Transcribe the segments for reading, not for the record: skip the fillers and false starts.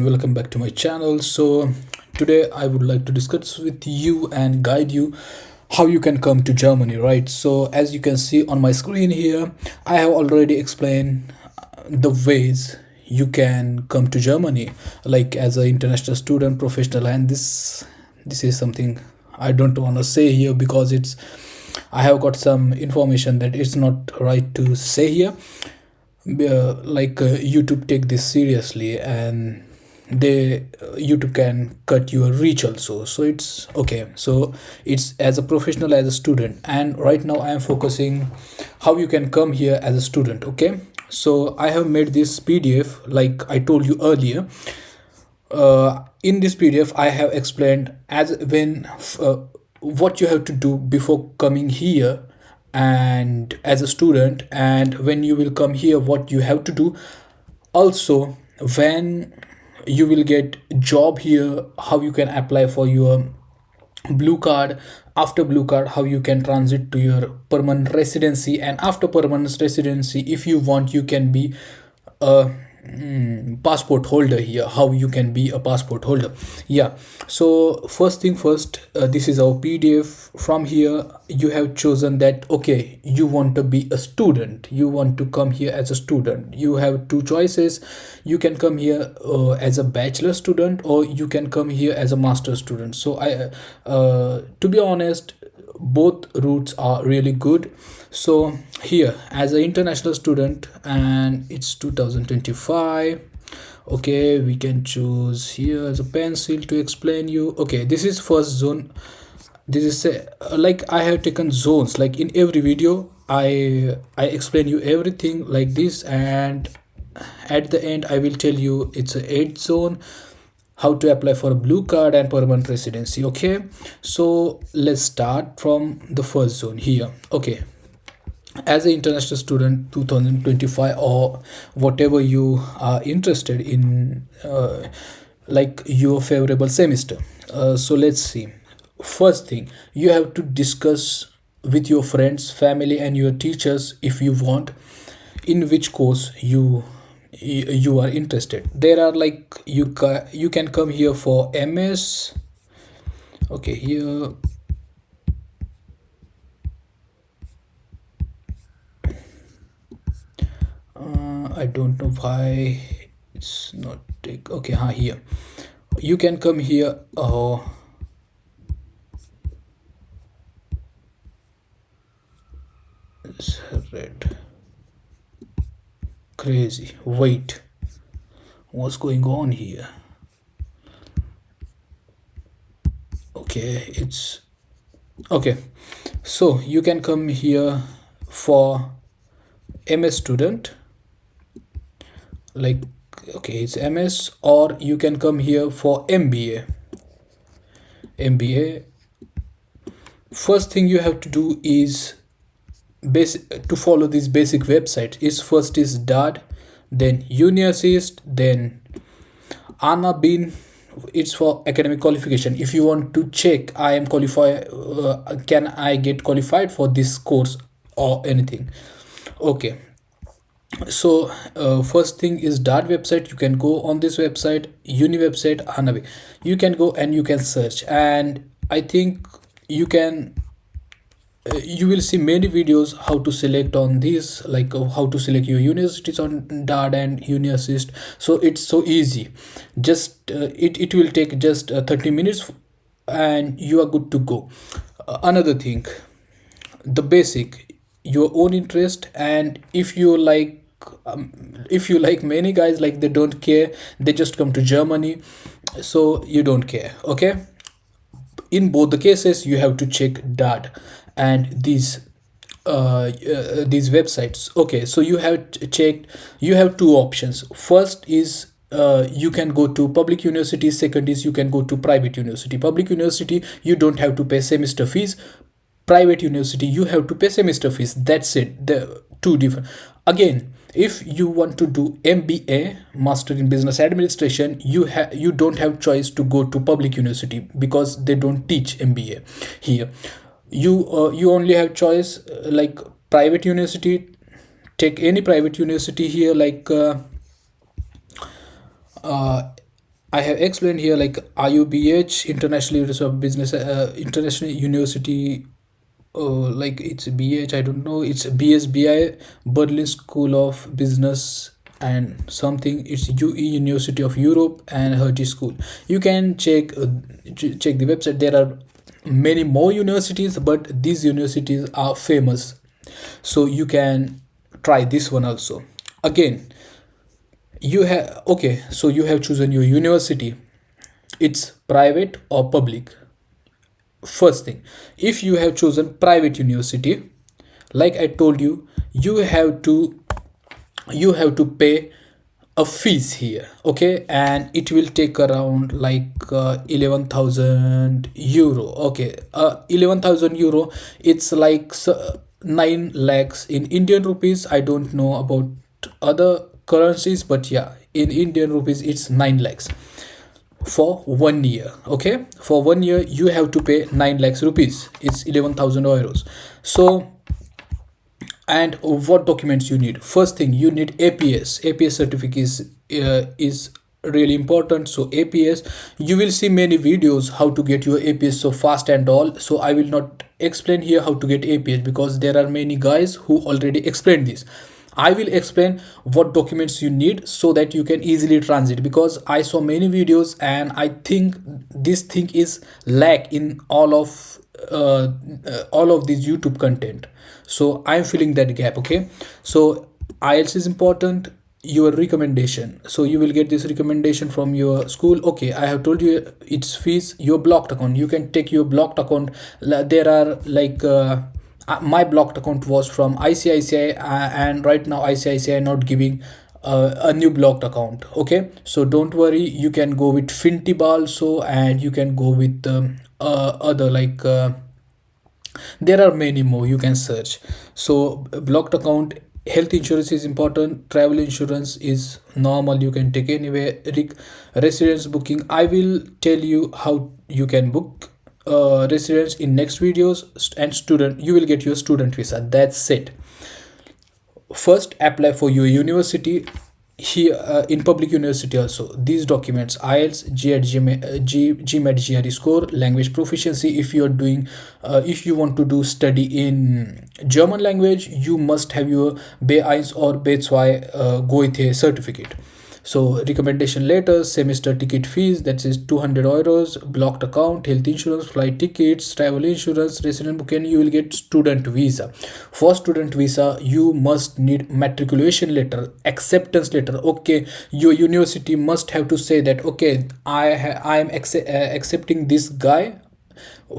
and welcome back to my channel. So today I would like to discuss with you and guide you how you can come to Germany, right? So as you can see on my screen here, I have already explained the ways you can come to Germany, like as an international student, professional, and this is something I don't want to say here because I have got some information that it's not right to say here. YouTube take this seriously, and YouTube can cut your reach also, so it's okay. So it's as a professional, as a student, and right now I am focusing how you can come here as a student. Okay, so I have made this PDF like I told you earlier. In this PDF I have explained as when what you have to do before coming here and as a student, and when you will come here what you have to do, also when you will get job here, how you can apply for your blue card, after blue card how you can transit to your permanent residency, and after permanent residency if you want you can be a passport holder here, how you can be a passport holder. Yeah, so first thing first, this is our PDF. From here you have chosen that okay, you want to be a student, you want to come here as a student. You have two choices: you can come here as a bachelor student, or you can come here as a master student. So I to be honest, both routes are really good. So here as an international student, and it's 2025. Okay, we can choose here as a pencil to explain you. Okay, this is first zone. This is like I have taken zones, like in every video I explain you everything like this, and at the end I will tell you it's a 8th zone, how to apply for a blue card and permanent residency. Okay, so let's start from the first zone here. Okay, as an international student 2025, or whatever you are interested in, like your favorable semester. So let's see. First thing, you have to discuss with your friends, family, and your teachers if you want in which course you are interested. There are like you can come here for MS. Okay, here I don't know why it's not take. Okay, here you can come here. It's red, crazy. Wait, what's going on here? Okay, it's okay. So you can come here for MS student, like okay, it's MS, or you can come here for MBA. First thing you have to do is to follow this basic website. Is first is DAD, then UniAssist, then ANABIN. It's for academic qualification. If you want to check I am qualified, can I get qualified for this course or anything. Okay, so first thing is DART website. You can go on this website, uni website, ANABI. You can go and you can search, and I think you can you will see many videos how to select on this, like how to select your universities on DART and UniAssist. So it's so easy. Just it will take just 30 minutes and you are good to go. Another thing, the basic, your own interest, and if you like many guys, like they don't care, they just come to Germany, so you don't care. Okay, in both the cases you have to check DAD and these websites. Okay, so you have checked, you have two options. First is you can go to public university. Second is you can go to private university. Public university you don't have to pay semester fees. Private university you have to pay semester fees. That's it, the two different. Again, if you want to do MBA, master in business administration, you don't have choice to go to public university because they don't teach MBA here. You only have choice, like private university. Take any private university here, like I have explained here like IUBH, International University of Business, International University, like it's BH, I don't know, it's BSBI, Berlin School of Business and something, it's UE, University of Europe, and Hertie School. You can check the website. There are many more universities, but these universities are famous, so you can try this one also. Again, you have, okay, so you have chosen your university, it's private or public. First thing, if you have chosen private university, like I told you, you have to pay a fees here, okay, and it will take around like 11,000 euro. Okay, 11,000 euro, it's like 9 lakhs in Indian rupees. I don't know about other currencies, but yeah, in Indian rupees it's 9 lakhs for 1 year. Okay, for 1 year you have to pay 9 lakhs rupees, it's 11,000 euros. So, and what documents you need? First thing, you need APS certificate is really important. So APS, you will see many videos how to get your APS so fast and all, so I will not explain here how to get APS because there are many guys who already explained this. I will explain what documents you need so that you can easily transit, because I saw many videos and I think this thing is lack in all of this YouTube content. So I'm filling that gap. Okay, so IELTS is important. Your recommendation, so you will get this recommendation from your school. Okay, I have told you its fees. Your blocked account, you can take your blocked account. There are like my blocked account was from ICICI, and right now ICICI not giving a new blocked account. Okay, so don't worry, you can go with Fintib also, and you can go with other like there are many more you can search. So blocked account, health insurance is important, travel insurance is normal, you can take anywhere. Residence booking, I will tell you how you can book residence in next videos. And student, you will get your student visa, that's it. First apply for your university. Here in public university also, these documents: IELTS, GMAT, GRE score, language proficiency. If you are doing if you want to do study in German language, you must have your B1 or B2 Goethe certificate. So recommendation letters, semester ticket fees, that is 200 euros, blocked account, health insurance, flight tickets, travel insurance, resident booking. You will get student visa. For student visa, you must need matriculation letter, acceptance letter. Okay, your university must have to say that, okay, I am accepting this guy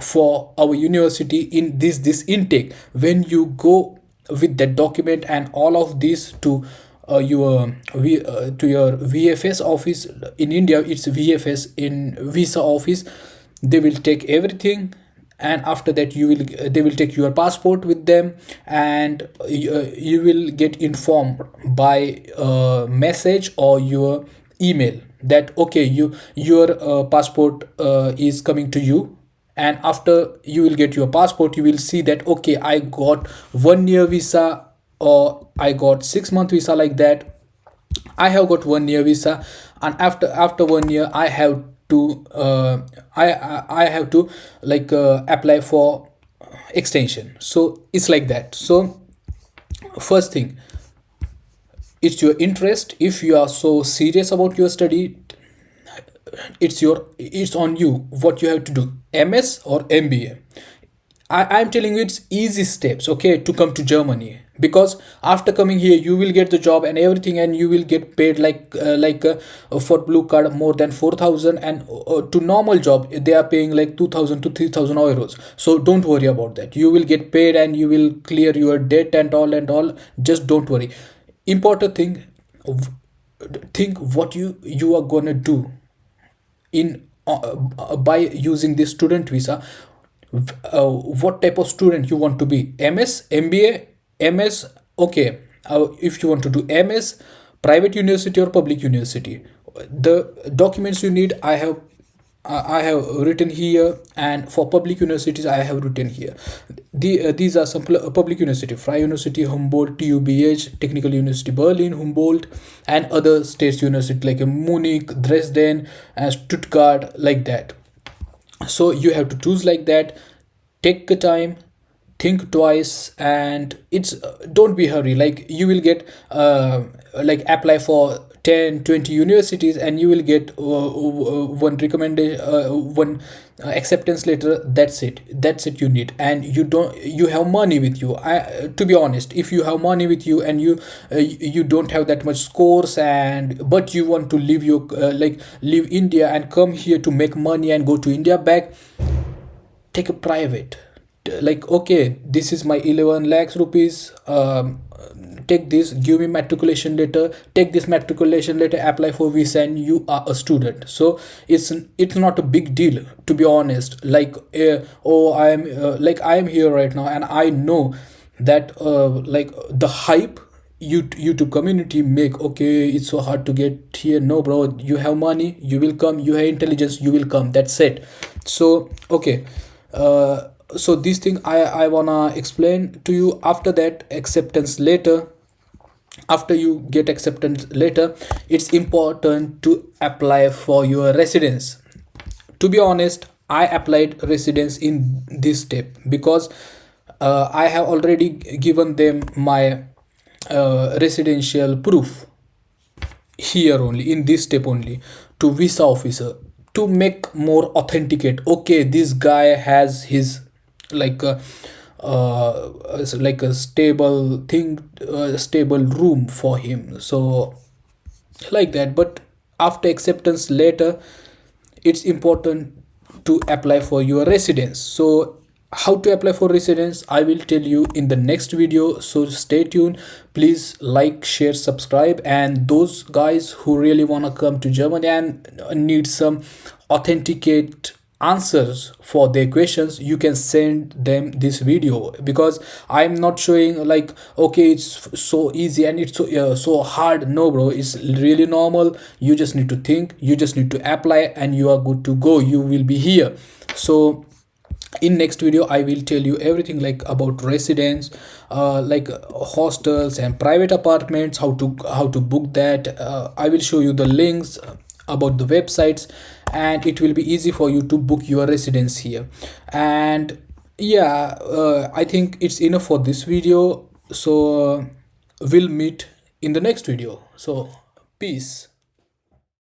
for our university in this intake. When you go with that document and all of this to to your VFS office in India, it's VFS in visa office, they will take everything. And after that, they will take your passport with them, and you will get informed by message or your email that, okay, your passport is coming to you. And after you will get your passport, you will see that, okay, I got 1 year visa, or I got 6 month visa, like that. I have got 1 year visa, and after 1 year I have to I have to like apply for extension. So it's like that. So first thing, it's your interest. If you are so serious about your study, it's on you what you have to do, MS or MBA. I'm telling you, it's easy steps, okay, to come to Germany, because after coming here you will get the job and everything, and you will get paid for blue card more than 4,000, and to normal job they are paying like 2,000 to 3,000 euros. So don't worry about that, you will get paid and you will clear your debt and all and all. Just don't worry. Important thing, think what you are gonna do in by using this student visa. What type of student you want to be? MS, MBA, MS. Okay, if you want to do MS, private university or public university, the documents you need, I have I have written here, and for public universities I have written here. These are some public university: Freie University, Humboldt, TUBH, Technical University Berlin, Humboldt, and other states university like Munich, Dresden, and Stuttgart, like that. So you have to choose like that. Take the time, think twice, and it's don't be hurry. Like you will get like apply for 10, 20 universities, and you will get one recommendation, one acceptance letter. That's it you need. And you have money with you. To be honest, if you have money with you and you don't have that much scores, and but you want to leave your like leave India and come here to make money and go to India back, take a private. Like, okay, this is my 11 lakhs rupees, take this, give me matriculation letter, take this matriculation letter, apply for visa, and you are a student. So it's not a big deal, to be honest. Like oh, I am like I am here right now, and I know that like the hype YouTube community make, okay, it's so hard to get here. No, bro, you have money, you will come. You have intelligence, you will come. That's it. So okay, so this thing I wanna explain to you. After that, acceptance letter, after you get acceptance letter, it's important to apply for your residence. To be honest, I applied residence in this step because I have already given them my residential proof here only, in this step only, to visa officer, to make more authenticate. Okay, this guy has his like like a stable thing, stable room for him, so like that. But after acceptance later, it's important to apply for your residence. So how to apply for residence, I will tell you in the next video, so stay tuned. Please like, share, subscribe. And those guys who really want to come to Germany and need some authenticate answers for their questions, you can send them this video, because I'm not showing like, okay, it's so easy and it's so hard. No, bro, it's really normal. You just need to think, you just need to apply, and you are good to go. You will be here. So in next video I will tell you everything like about residence, like hostels and private apartments, how to book that. I will show you the links about the websites, and it will be easy for you to book your residence here. And yeah, I think it's enough for this video. So we'll meet in the next video. So peace.